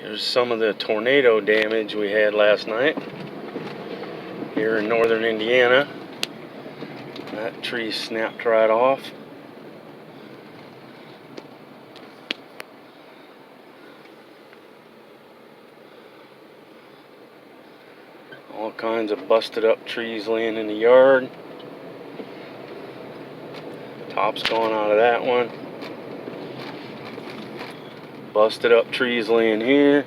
Here's some of the tornado damage we had last night here in northern Indiana. That tree snapped right off. All kinds of busted up trees laying in the yard. Top's going out of that one. Busted up trees laying here.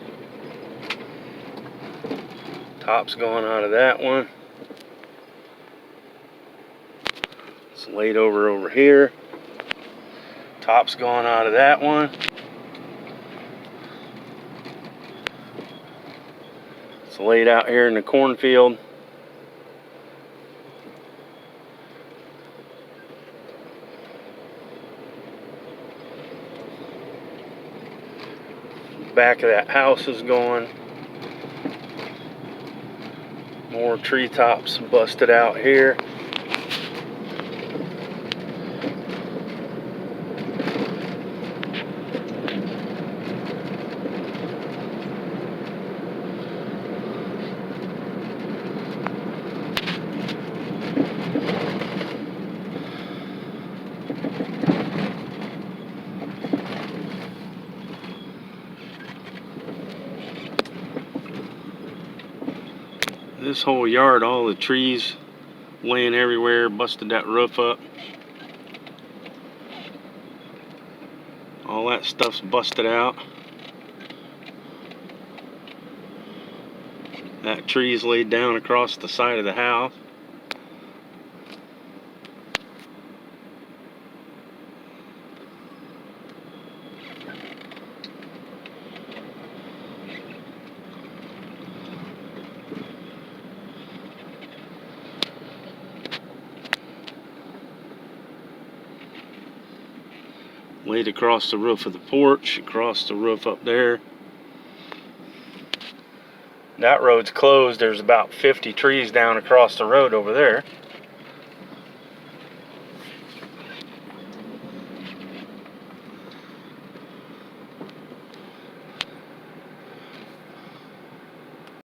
Top's going out of that one. It's laid over here. Top's going out of that one. It's laid out here in the cornfield. Back of that house is going. More treetops busted out here. This whole yard, all the trees laying everywhere, busted that roof up. All that stuff's busted out. That tree's laid down across the side of the house. Laid across the roof of the porch, across the roof up there. That road's closed. There's about 50 trees down across the road over there.